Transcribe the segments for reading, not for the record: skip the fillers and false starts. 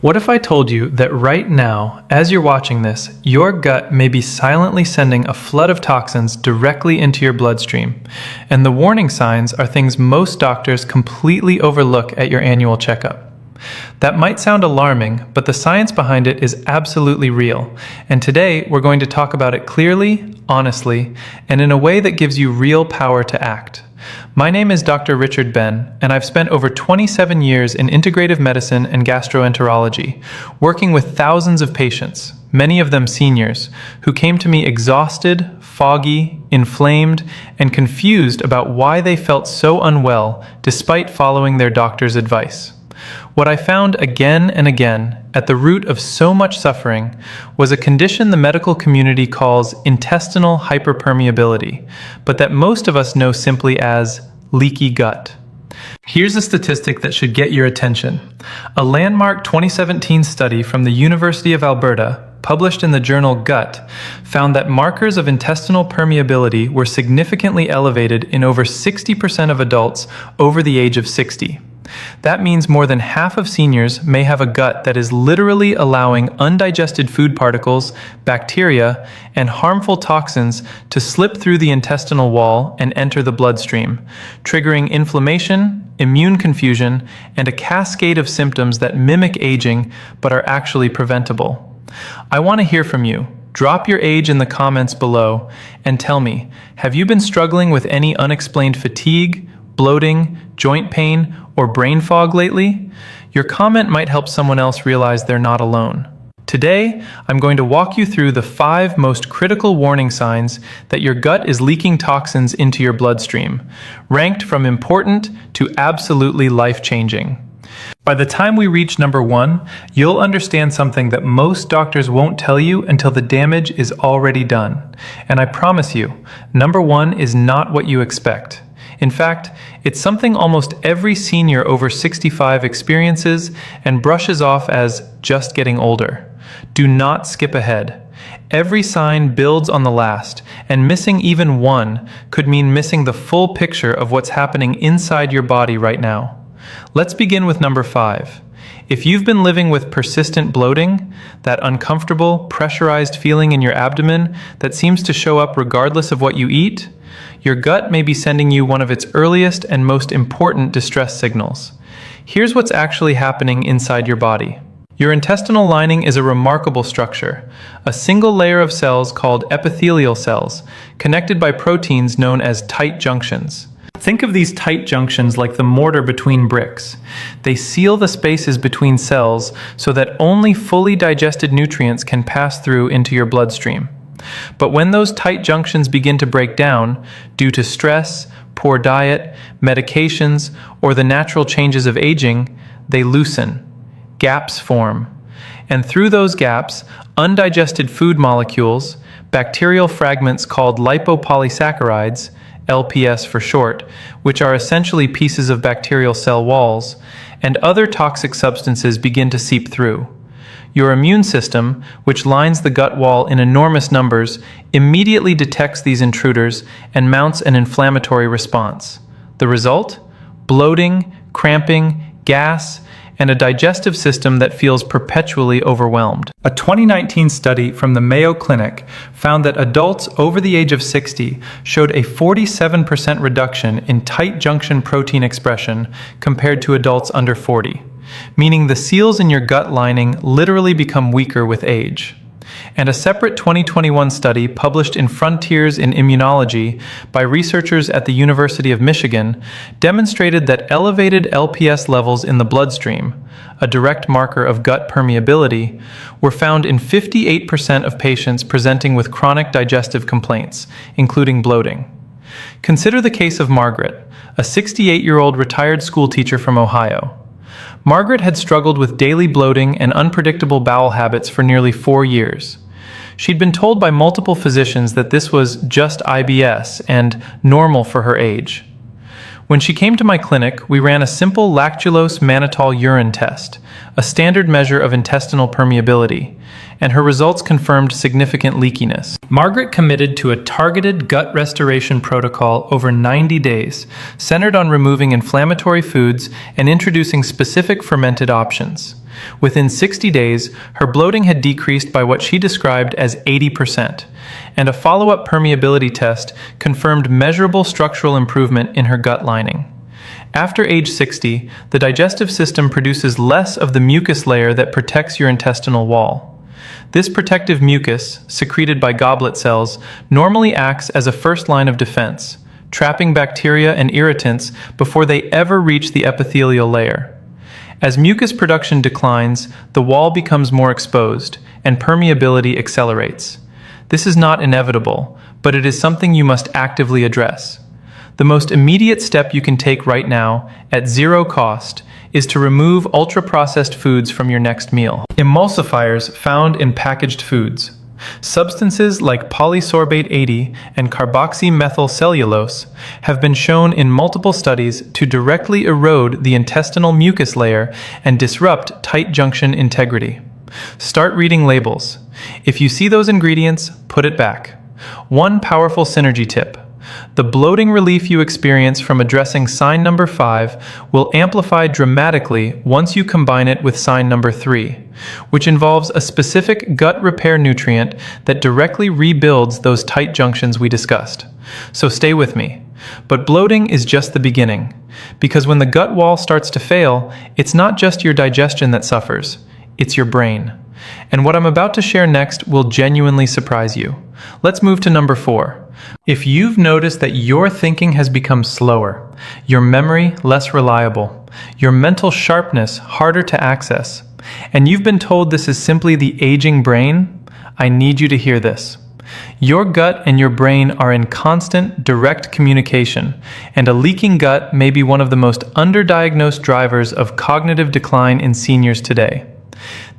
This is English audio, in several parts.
What if I told you that right now, as you're watching this, your gut may be silently sending a flood of toxins directly into your bloodstream, and the warning signs are things most doctors completely overlook at your annual checkup? That might sound alarming, but the science behind it is absolutely real, and today we're going to talk about it clearly, honestly, and in a way that gives you real power to act. My name is Dr. Richard Ben, and I've spent over 27 years in integrative medicine and gastroenterology, working with thousands of patients, many of them seniors, who came to me exhausted, foggy, inflamed, and confused about why they felt so unwell despite following their doctor's advice. What I found again and again, at the root of so much suffering, was a condition the medical community calls intestinal hyperpermeability, but that most of us know simply as leaky gut. Here's a statistic that should get your attention. A landmark 2017 study from the University of Alberta, published in the journal Gut, found that markers of intestinal permeability were significantly elevated in over 60% of adults over the age of 60. That means more than half of seniors may have a gut that is literally allowing undigested food particles, bacteria, and harmful toxins to slip through the intestinal wall and enter the bloodstream, triggering inflammation, immune confusion, and a cascade of symptoms that mimic aging but are actually preventable. I want to hear from you. Drop your age in the comments below and tell me, have you been struggling with any unexplained fatigue, bloating, joint pain, or brain fog lately? Your comment might help someone else realize they're not alone. Today, I'm going to walk you through the 5 most critical warning signs that your gut is leaking toxins into your bloodstream, ranked from important to absolutely life-changing. By the time we reach number 1, you'll understand something that most doctors won't tell you until the damage is already done. And I promise you, number 1 is not what you expect. In fact, it's something almost every senior over 65 experiences and brushes off as just getting older. Do not skip ahead. Every sign builds on the last, and missing even one could mean missing the full picture of what's happening inside your body right now. Let's begin with number 5. If you've been living with persistent bloating, that uncomfortable, pressurized feeling in your abdomen that seems to show up regardless of what you eat, your gut may be sending you one of its earliest and most important distress signals. Here's what's actually happening inside your body. Your intestinal lining is a remarkable structure, a single layer of cells called epithelial cells, connected by proteins known as tight junctions. Think of these tight junctions like the mortar between bricks. They seal the spaces between cells so that only fully digested nutrients can pass through into your bloodstream. But when those tight junctions begin to break down, due to stress, poor diet, medications, or the natural changes of aging, they loosen. Gaps form. And through those gaps, undigested food molecules, bacterial fragments called lipopolysaccharides, LPS for short, which are essentially pieces of bacterial cell walls, and other toxic substances begin to seep through. Your immune system, which lines the gut wall in enormous numbers, immediately detects these intruders and mounts an inflammatory response. The result? Bloating, cramping, gas, and a digestive system that feels perpetually overwhelmed. A 2019 study from the Mayo Clinic found that adults over the age of 60 showed a 47% reduction in tight junction protein expression compared to adults under 40. Meaning the seals in your gut lining literally become weaker with age. And a separate 2021 study published in Frontiers in Immunology by researchers at the University of Michigan demonstrated that elevated LPS levels in the bloodstream, a direct marker of gut permeability, were found in 58% of patients presenting with chronic digestive complaints, including bloating. Consider the case of Margaret, a 68-year-old retired schoolteacher from Ohio. Margaret had struggled with daily bloating and unpredictable bowel habits for nearly 4 years. She'd been told by multiple physicians that this was just IBS and normal for her age. When she came to my clinic, we ran a simple lactulose mannitol urine test, a standard measure of intestinal permeability, and her results confirmed significant leakiness. Margaret committed to a targeted gut restoration protocol over 90 days, centered on removing inflammatory foods and introducing specific fermented options. Within 60 days, her bloating had decreased by what she described as 80%, and a follow-up permeability test confirmed measurable structural improvement in her gut lining. After age 60, the digestive system produces less of the mucus layer that protects your intestinal wall. This protective mucus, secreted by goblet cells, normally acts as a first line of defense, trapping bacteria and irritants before they ever reach the epithelial layer. As mucus production declines, the wall becomes more exposed, and permeability accelerates. This is not inevitable, but it is something you must actively address. The most immediate step you can take right now, at zero cost, is to remove ultra-processed foods from your next meal. Emulsifiers found in packaged foods. Substances like polysorbate 80 and carboxymethylcellulose have been shown in multiple studies to directly erode the intestinal mucus layer and disrupt tight junction integrity. Start reading labels. If you see those ingredients, put it back. One powerful synergy tip. The bloating relief you experience from addressing sign number 5 will amplify dramatically once you combine it with sign number 3, which involves a specific gut repair nutrient that directly rebuilds those tight junctions we discussed. So stay with me. But bloating is just the beginning, because when the gut wall starts to fail, it's not just your digestion that suffers, it's your brain. And what I'm about to share next will genuinely surprise you. Let's move to number 4. If you've noticed that your thinking has become slower, your memory less reliable, your mental sharpness harder to access, and you've been told this is simply the aging brain, I need you to hear this. Your gut and your brain are in constant, direct communication, and a leaking gut may be one of the most underdiagnosed drivers of cognitive decline in seniors today.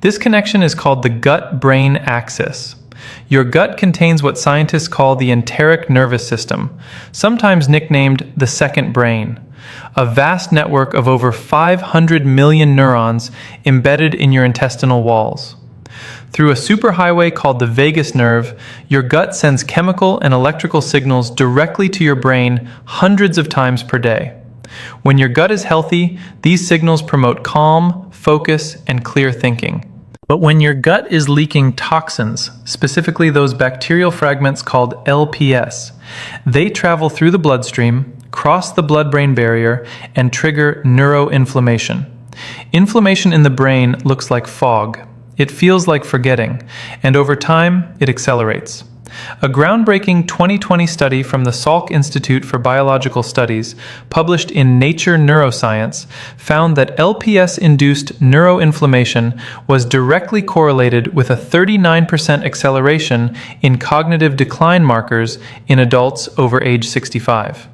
This connection is called the gut-brain axis. Your gut contains what scientists call the enteric nervous system, sometimes nicknamed the second brain, a vast network of over 500 million neurons embedded in your intestinal walls. Through a superhighway called the vagus nerve, your gut sends chemical and electrical signals directly to your brain hundreds of times per day. When your gut is healthy, these signals promote calm, focus, and clear thinking. But when your gut is leaking toxins, specifically those bacterial fragments called LPS, they travel through the bloodstream, cross the blood-brain barrier, and trigger neuroinflammation. Inflammation in the brain looks like fog. It feels like forgetting, and over time, it accelerates. A groundbreaking 2020 study from the Salk Institute for Biological Studies, published in Nature Neuroscience, found that LPS-induced neuroinflammation was directly correlated with a 39% acceleration in cognitive decline markers in adults over age 65.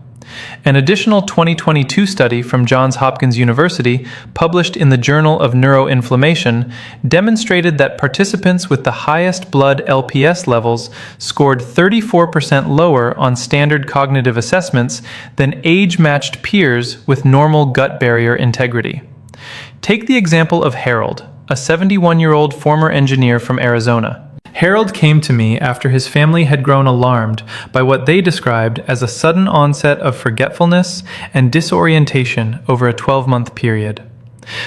An additional 2022 study from Johns Hopkins University, published in the Journal of Neuroinflammation, demonstrated that participants with the highest blood LPS levels scored 34% lower on standard cognitive assessments than age-matched peers with normal gut barrier integrity. Take the example of Harold, a 71-year-old former engineer from Arizona. Harold came to me after his family had grown alarmed by what they described as a sudden onset of forgetfulness and disorientation over a 12-month period.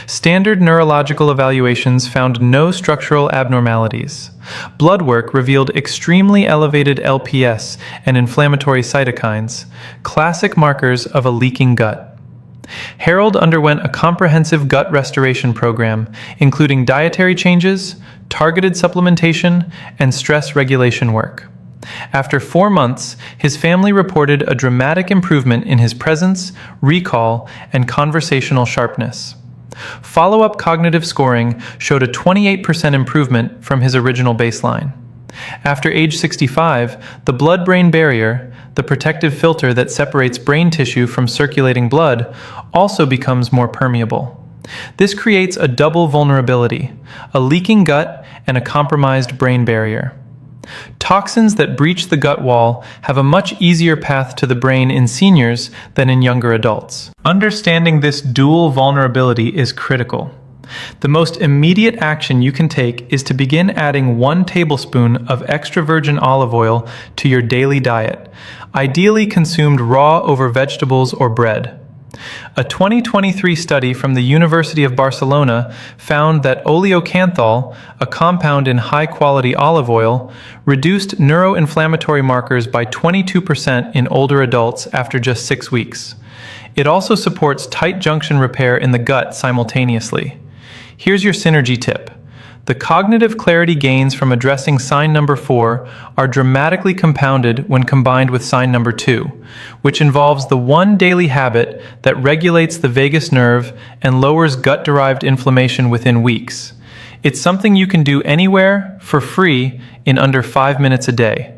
Standard neurological evaluations found no structural abnormalities. Blood work revealed extremely elevated LPS and inflammatory cytokines, classic markers of a leaking gut. Harold underwent a comprehensive gut restoration program, including dietary changes, targeted supplementation, and stress regulation work. After 4 months, his family reported a dramatic improvement in his presence, recall, and conversational sharpness. Follow-up cognitive scoring showed a 28% improvement from his original baseline. After age 65, the blood-brain barrier, the protective filter that separates brain tissue from circulating blood, also becomes more permeable. This creates a double vulnerability, a leaking gut and a compromised brain barrier. Toxins that breach the gut wall have a much easier path to the brain in seniors than in younger adults. Understanding this dual vulnerability is critical. The most immediate action you can take is to begin adding 1 tablespoon of extra virgin olive oil to your daily diet, ideally consumed raw over vegetables or bread. A 2023 study from the University of Barcelona found that oleocanthal, a compound in high-quality olive oil, reduced neuroinflammatory markers by 22% in older adults after just 6 weeks. It also supports tight junction repair in the gut simultaneously. Here's your synergy tip. The cognitive clarity gains from addressing sign number 4 are dramatically compounded when combined with sign number 2, which involves the one daily habit that regulates the vagus nerve and lowers gut-derived inflammation within weeks. It's something you can do anywhere, for free, in under 5 minutes a day.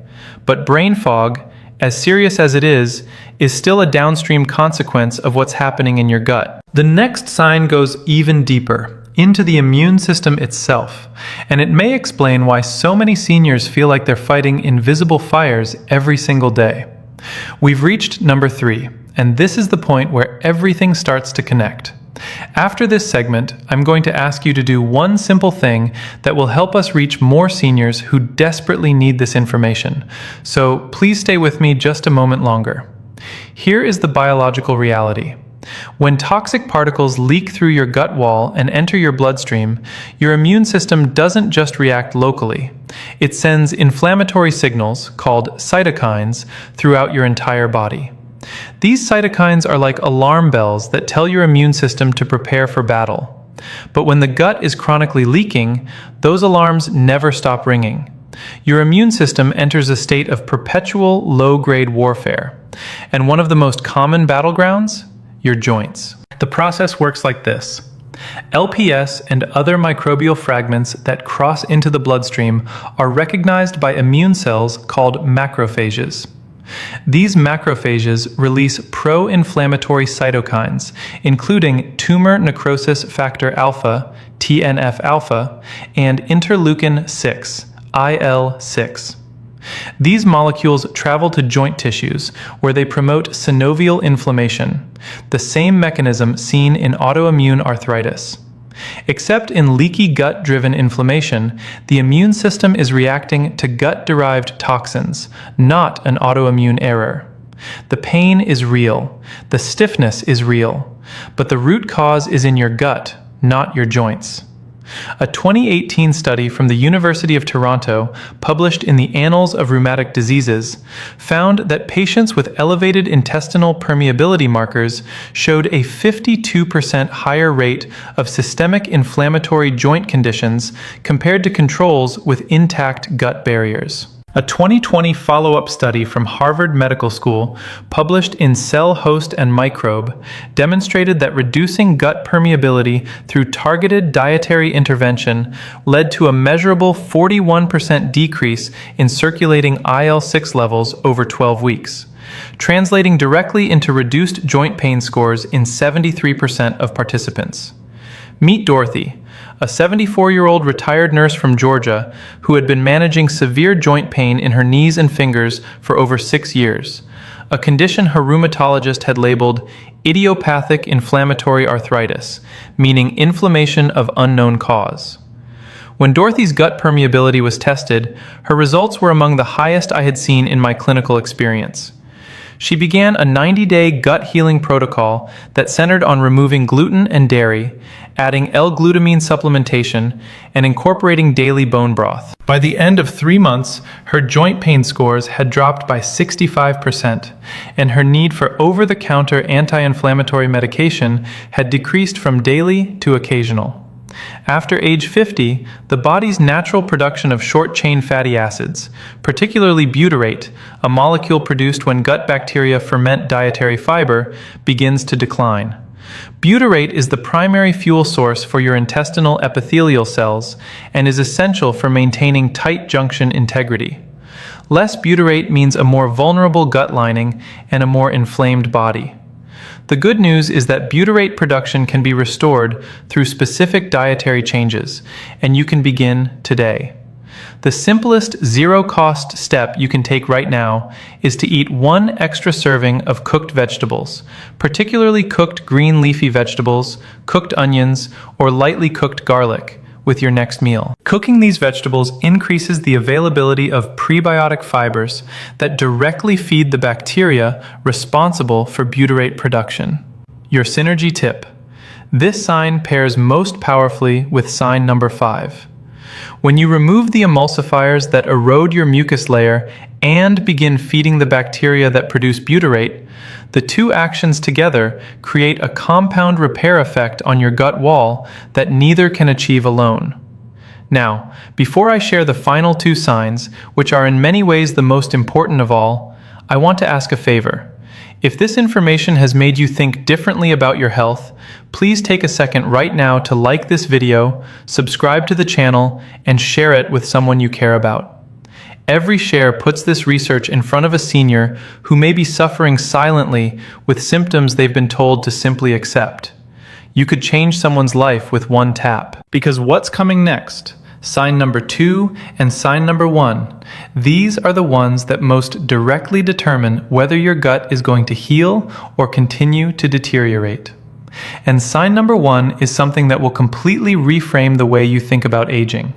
But brain fog, as serious as it is still a downstream consequence of what's happening in your gut. The next sign goes even deeper, into the immune system itself, and it may explain why so many seniors feel like they're fighting invisible fires every single day. We've reached number 3, and this is the point where everything starts to connect. After this segment, I'm going to ask you to do one simple thing that will help us reach more seniors who desperately need this information. So please stay with me just a moment longer. Here is the biological reality. When toxic particles leak through your gut wall and enter your bloodstream, your immune system doesn't just react locally. It sends inflammatory signals, called cytokines, throughout your entire body. These cytokines are like alarm bells that tell your immune system to prepare for battle. But when the gut is chronically leaking, those alarms never stop ringing. Your immune system enters a state of perpetual low-grade warfare. And one of the most common battlegrounds? Your joints. The process works like this. LPS and other microbial fragments that cross into the bloodstream are recognized by immune cells called macrophages. These macrophages release pro-inflammatory cytokines, including tumor necrosis factor alpha, TNF-alpha, and interleukin-6, IL-6. These molecules travel to joint tissues, where they promote synovial inflammation, the same mechanism seen in autoimmune arthritis. Except in leaky gut-driven inflammation, the immune system is reacting to gut-derived toxins, not an autoimmune error. The pain is real, the stiffness is real, but the root cause is in your gut, not your joints. A 2018 study from the University of Toronto, published in the Annals of Rheumatic Diseases, found that patients with elevated intestinal permeability markers showed a 52% higher rate of systemic inflammatory joint conditions compared to controls with intact gut barriers. A 2020 follow-up study from Harvard Medical School, published in Cell Host and Microbe, demonstrated that reducing gut permeability through targeted dietary intervention led to a measurable 41% decrease in circulating IL-6 levels over 12 weeks, translating directly into reduced joint pain scores in 73% of participants. Meet Dorothy, a 74-year-old retired nurse from Georgia who had been managing severe joint pain in her knees and fingers for over 6 years, a condition her rheumatologist had labeled idiopathic inflammatory arthritis, meaning inflammation of unknown cause. When Dorothy's gut permeability was tested, her results were among the highest I had seen in my clinical experience. She began a 90-day gut healing protocol that centered on removing gluten and dairy, adding L-glutamine supplementation, and incorporating daily bone broth. By the end of 3 months, her joint pain scores had dropped by 65%, and her need for over-the-counter anti-inflammatory medication had decreased from daily to occasional. After age 50, the body's natural production of short-chain fatty acids, particularly butyrate, a molecule produced when gut bacteria ferment dietary fiber, begins to decline. Butyrate is the primary fuel source for your intestinal epithelial cells and is essential for maintaining tight junction integrity. Less butyrate means a more vulnerable gut lining and a more inflamed body. The good news is that butyrate production can be restored through specific dietary changes, and you can begin today. The simplest zero-cost step you can take right now is to eat 1 extra serving of cooked vegetables, particularly cooked green leafy vegetables, cooked onions, or lightly cooked garlic, with your next meal. Cooking these vegetables increases the availability of prebiotic fibers that directly feed the bacteria responsible for butyrate production. Your synergy tip. This sign pairs most powerfully with sign number 5. When you remove the emulsifiers that erode your mucus layer and begin feeding the bacteria that produce butyrate, the two actions together create a compound repair effect on your gut wall that neither can achieve alone. Now, before I share the final two signs, which are in many ways the most important of all, I want to ask a favor. If this information has made you think differently about your health, please take a second right now to like this video, subscribe to the channel, and share it with someone you care about. Every share puts this research in front of a senior who may be suffering silently with symptoms they've been told to simply accept. You could change someone's life with one tap. Because what's coming next? Sign number 2 and sign number 1. These are the ones that most directly determine whether your gut is going to heal or continue to deteriorate. And sign number 1 is something that will completely reframe the way you think about aging.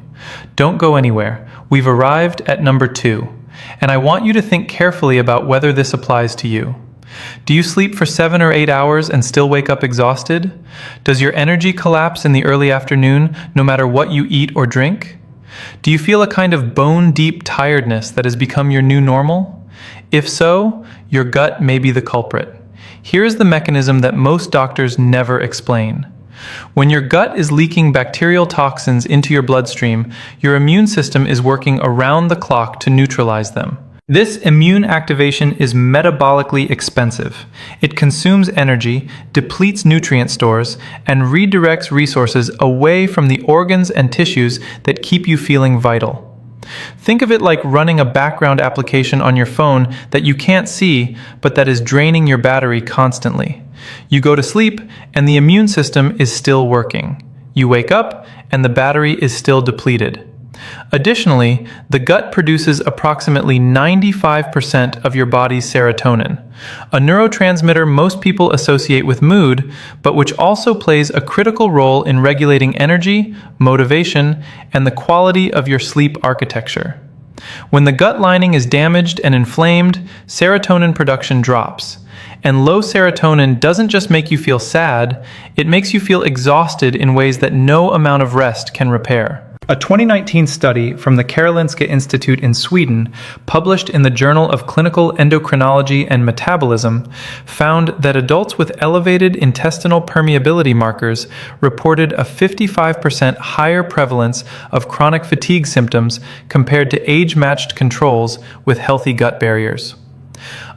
Don't go anywhere. We've arrived at number 2, and I want you to think carefully about whether this applies to you. Do you sleep for 7 or 8 hours and still wake up exhausted? Does your energy collapse in the early afternoon no matter what you eat or drink? Do you feel a kind of bone-deep tiredness that has become your new normal? If so, your gut may be the culprit. Here is the mechanism that most doctors never explain. When your gut is leaking bacterial toxins into your bloodstream, your immune system is working around the clock to neutralize them. This immune activation is metabolically expensive. It consumes energy, depletes nutrient stores, and redirects resources away from the organs and tissues that keep you feeling vital. Think of it like running a background application on your phone that you can't see, but that is draining your battery constantly. You go to sleep, and the immune system is still working. You wake up, and the battery is still depleted. Additionally, the gut produces approximately 95% of your body's serotonin, a neurotransmitter most people associate with mood, but which also plays a critical role in regulating energy, motivation, and the quality of your sleep architecture. When the gut lining is damaged and inflamed, serotonin production drops. And low serotonin doesn't just make you feel sad, it makes you feel exhausted in ways that no amount of rest can repair. A 2019 study from the Karolinska Institute in Sweden, published in the Journal of Clinical Endocrinology and Metabolism, found that adults with elevated intestinal permeability markers reported a 55% higher prevalence of chronic fatigue symptoms compared to age-matched controls with healthy gut barriers.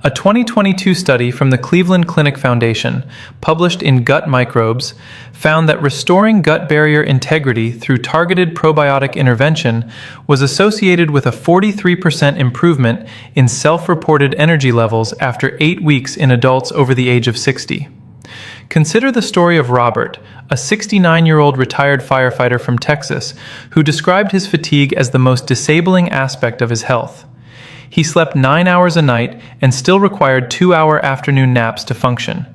A 2022 study from the Cleveland Clinic Foundation, published in Gut Microbes, found that restoring gut barrier integrity through targeted probiotic intervention was associated with a 43% improvement in self-reported energy levels after 8 weeks in adults over the age of 60. Consider the story of Robert, a 69-year-old retired firefighter from Texas, who described his fatigue as the most disabling aspect of his health. He slept 9 hours a night and still required 2-hour afternoon naps to function.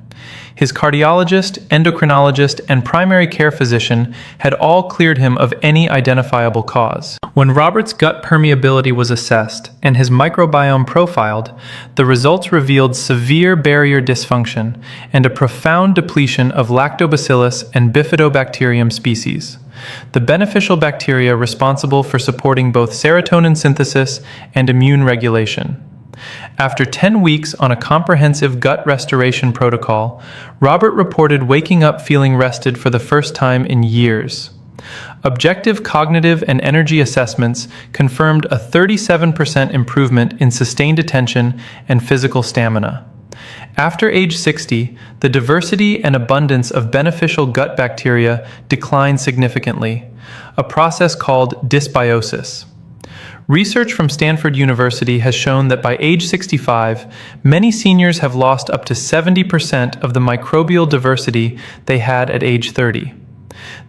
His cardiologist, endocrinologist, and primary care physician had all cleared him of any identifiable cause. When Robert's gut permeability was assessed and his microbiome profiled, the results revealed severe barrier dysfunction and a profound depletion of lactobacillus and bifidobacterium species, the beneficial bacteria responsible for supporting both serotonin synthesis and immune regulation. After 10 weeks on a comprehensive gut restoration protocol, Robert reported waking up feeling rested for the first time in years. Objective cognitive and energy assessments confirmed a 37% improvement in sustained attention and physical stamina. After age 60, the diversity and abundance of beneficial gut bacteria declined significantly, a process called dysbiosis. Research from Stanford University has shown that by age 65, many seniors have lost up to 70% of the microbial diversity they had at age 30.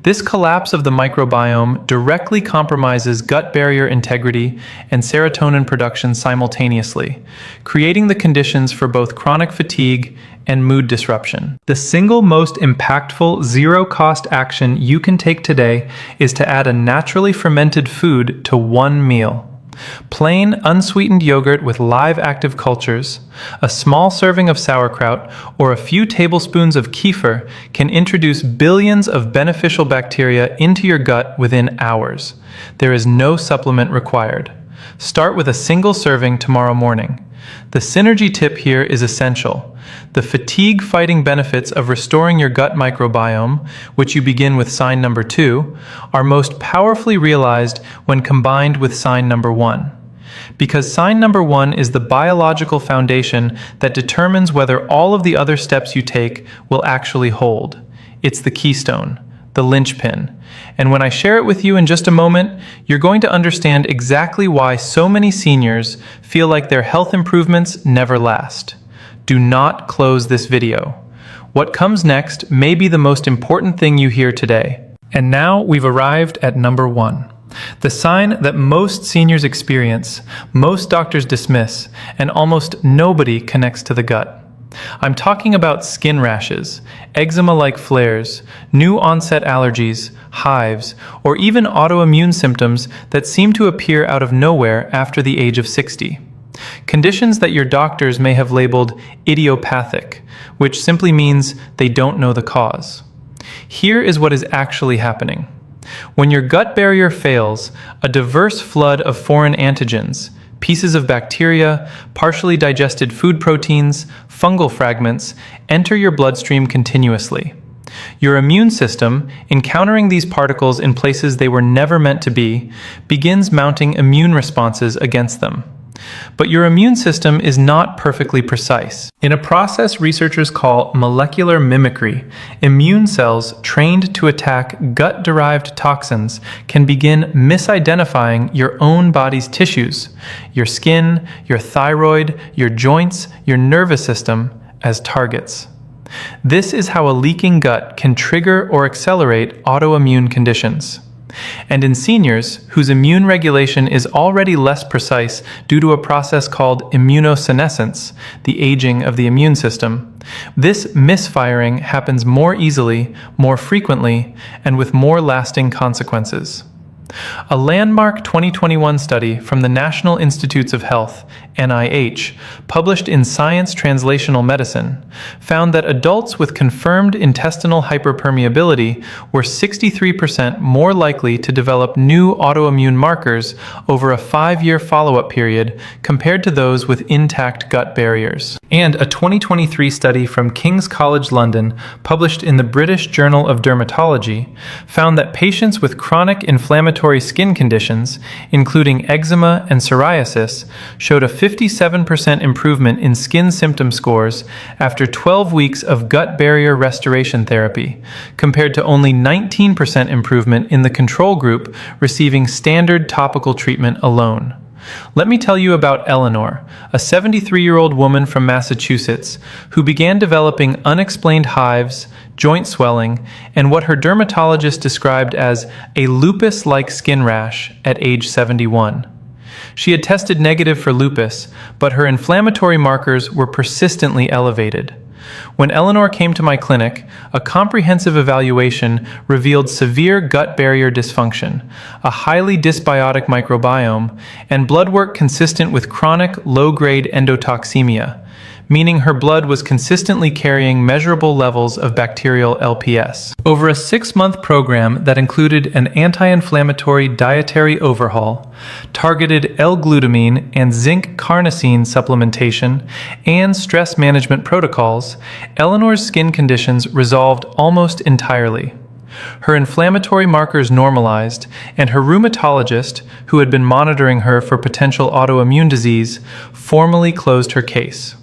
This collapse of the microbiome directly compromises gut barrier integrity and serotonin production simultaneously, creating the conditions for both chronic fatigue and mood disruption. The single most impactful zero-cost action you can take today is to add a naturally fermented food to one meal. Plain, unsweetened yogurt with live active cultures, a small serving of sauerkraut, or a few tablespoons of kefir can introduce billions of beneficial bacteria into your gut within hours. There is no supplement required. Start with a single serving tomorrow morning. The synergy tip here is essential. The fatigue-fighting benefits of restoring your gut microbiome, which you begin with sign number 2, are most powerfully realized when combined with sign number 1. Because sign number 1 is the biological foundation that determines whether all of the other steps you take will actually hold. It's the keystone, the linchpin. And when I share it with you in just a moment, you're going to understand exactly why so many seniors feel like their health improvements never last. Do not close this video. What comes next may be the most important thing you hear today. And now we've arrived at number 1. The sign that most seniors experience, most doctors dismiss, and almost nobody connects to the gut. I'm talking about skin rashes, eczema-like flares, new onset allergies, hives, or even autoimmune symptoms that seem to appear out of nowhere after the age of 60. Conditions that your doctors may have labeled idiopathic, which simply means they don't know the cause. Here is what is actually happening. When your gut barrier fails, a diverse flood of foreign antigens, pieces of bacteria, partially digested food proteins, fungal fragments, enter your bloodstream continuously. Your immune system, encountering these particles in places they were never meant to be, begins mounting immune responses against them. But your immune system is not perfectly precise. In a process researchers call molecular mimicry, immune cells trained to attack gut-derived toxins can begin misidentifying your own body's tissues, your skin, your thyroid, your joints, your nervous system, as targets. This is how a leaking gut can trigger or accelerate autoimmune conditions. And in seniors, whose immune regulation is already less precise due to a process called immunosenescence, the aging of the immune system, this misfiring happens more easily, more frequently, and with more lasting consequences. A landmark 2021 study from the National Institutes of Health, NIH, published in Science Translational Medicine, found that adults with confirmed intestinal hyperpermeability were 63% more likely to develop new autoimmune markers over a 5-year follow-up period compared to those with intact gut barriers. And a 2023 study from King's College London, published in the British Journal of Dermatology, found that patients with chronic inflammatory skin conditions, including eczema and psoriasis, showed a 57% improvement in skin symptom scores after 12 weeks of gut barrier restoration therapy, compared to only 19% improvement in the control group receiving standard topical treatment alone. Let me tell you about Eleanor, a 73-year-old woman from Massachusetts who began developing unexplained hives, joint swelling, and what her dermatologist described as a lupus-like skin rash at age 71. She had tested negative for lupus, but her inflammatory markers were persistently elevated. When Eleanor came to my clinic, a comprehensive evaluation revealed severe gut barrier dysfunction, a highly dysbiotic microbiome, and blood work consistent with chronic low-grade endotoxemia, meaning her blood was consistently carrying measurable levels of bacterial LPS. Over a 6-month program that included an anti-inflammatory dietary overhaul, targeted L-glutamine and zinc carnosine supplementation, and stress management protocols, Eleanor's skin conditions resolved almost entirely. Her inflammatory markers normalized, and her rheumatologist, who had been monitoring her for potential autoimmune disease, formally closed her case.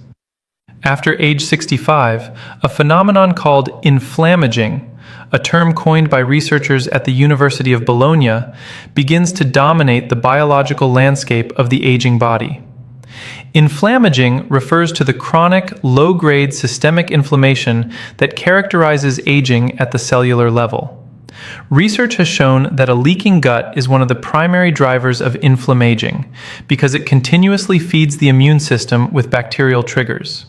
After age 65, a phenomenon called inflammaging, a term coined by researchers at the University of Bologna, begins to dominate the biological landscape of the aging body. Inflammaging refers to the chronic, low-grade systemic inflammation that characterizes aging at the cellular level. Research has shown that a leaking gut is one of the primary drivers of inflammaging because it continuously feeds the immune system with bacterial triggers.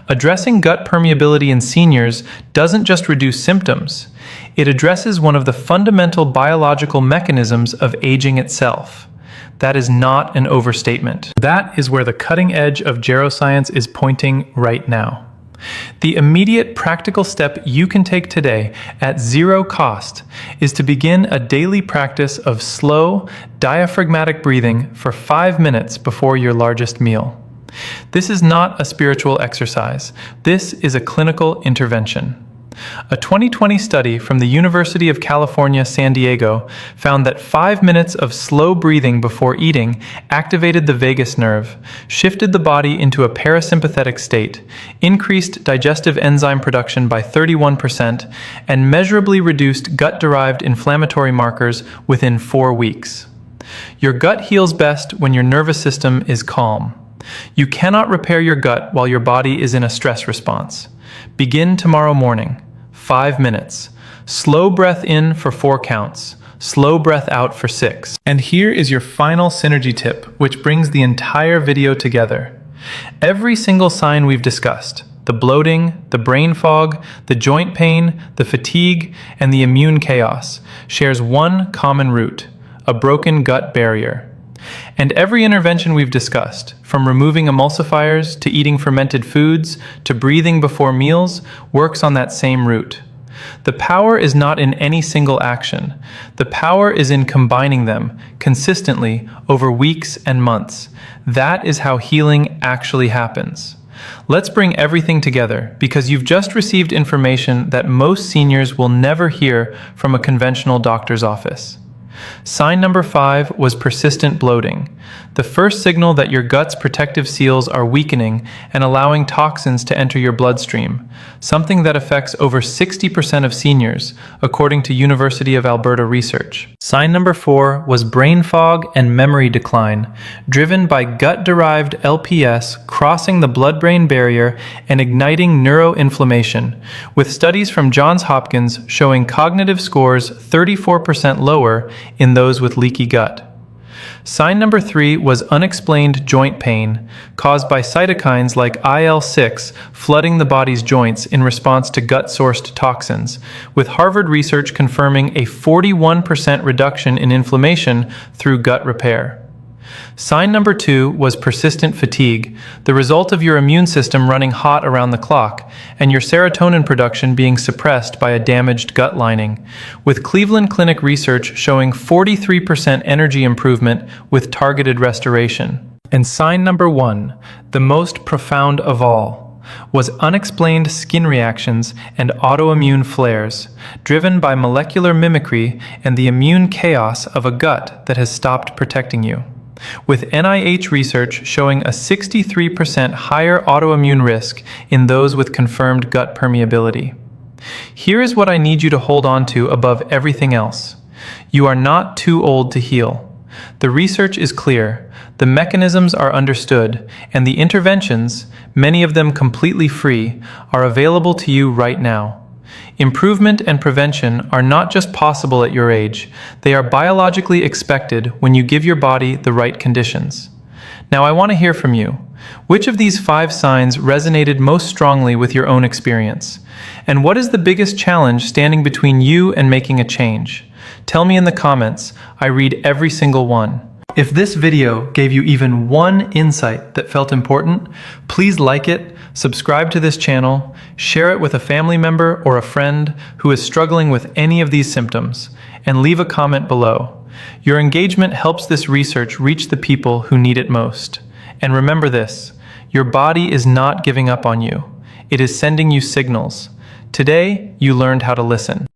Addressing gut permeability in seniors doesn't just reduce symptoms, it addresses one of the fundamental biological mechanisms of aging itself, That is not an overstatement. That is where the cutting edge of geroscience is pointing right now. The immediate practical step you can take today at zero cost is to begin a daily practice of slow, diaphragmatic breathing for 5 minutes before your largest meal. This is not a spiritual exercise. This is a clinical intervention. A 2020 study from the University of California, San Diego found that 5 minutes of slow breathing before eating activated the vagus nerve, shifted the body into a parasympathetic state, increased digestive enzyme production by 31%, and measurably reduced gut-derived inflammatory markers within 4 weeks. Your gut heals best when your nervous system is calm. You cannot repair your gut while your body is in a stress response. Begin tomorrow morning. 5 minutes. Slow breath in for 4 counts. Slow breath out for 6. And here is your final synergy tip, which brings the entire video together. Every single sign we've discussed, the bloating, the brain fog, the joint pain, the fatigue, and the immune chaos, shares one common root: a broken gut barrier. And every intervention we've discussed, from removing emulsifiers to eating fermented foods to breathing before meals, works on that same root. The power is not in any single action. The power is in combining them consistently over weeks and months. That is how healing actually happens. Let's bring everything together, because you've just received information that most seniors will never hear from a conventional doctor's office. Sign number 5 was persistent bloating, the first signal that your gut's protective seals are weakening and allowing toxins to enter your bloodstream, something that affects over 60% of seniors, according to University of Alberta research. Sign number 4 was brain fog and memory decline, driven by gut-derived LPS crossing the blood-brain barrier and igniting neuroinflammation, with studies from Johns Hopkins showing cognitive scores 34% lower in those with leaky gut. Sign number 3 was unexplained joint pain, caused by cytokines like IL-6 flooding the body's joints in response to gut-sourced toxins, with Harvard research confirming a 41% reduction in inflammation through gut repair. Sign number 2 was persistent fatigue, the result of your immune system running hot around the clock and your serotonin production being suppressed by a damaged gut lining, with Cleveland Clinic research showing 43% energy improvement with targeted restoration. And sign number 1, the most profound of all, was unexplained skin reactions and autoimmune flares, driven by molecular mimicry and the immune chaos of a gut that has stopped protecting you, with NIH research showing a 63% higher autoimmune risk in those with confirmed gut permeability. Here is what I need you to hold on to above everything else. You are not too old to heal. The research is clear, the mechanisms are understood, and the interventions, many of them completely free, are available to you right now. Improvement and prevention are not just possible at your age, they are biologically expected when you give your body the right conditions. Now I want to hear from you. Which of these 5 signs resonated most strongly with your own experience? And what is the biggest challenge standing between you and making a change? Tell me in the comments. I read every single one. If this video gave you even one insight that felt important, please like it, subscribe to this channel, share it with a family member or a friend who is struggling with any of these symptoms, and leave a comment below. Your engagement helps this research reach the people who need it most. And remember this, your body is not giving up on you. It is sending you signals. Today, you learned how to listen.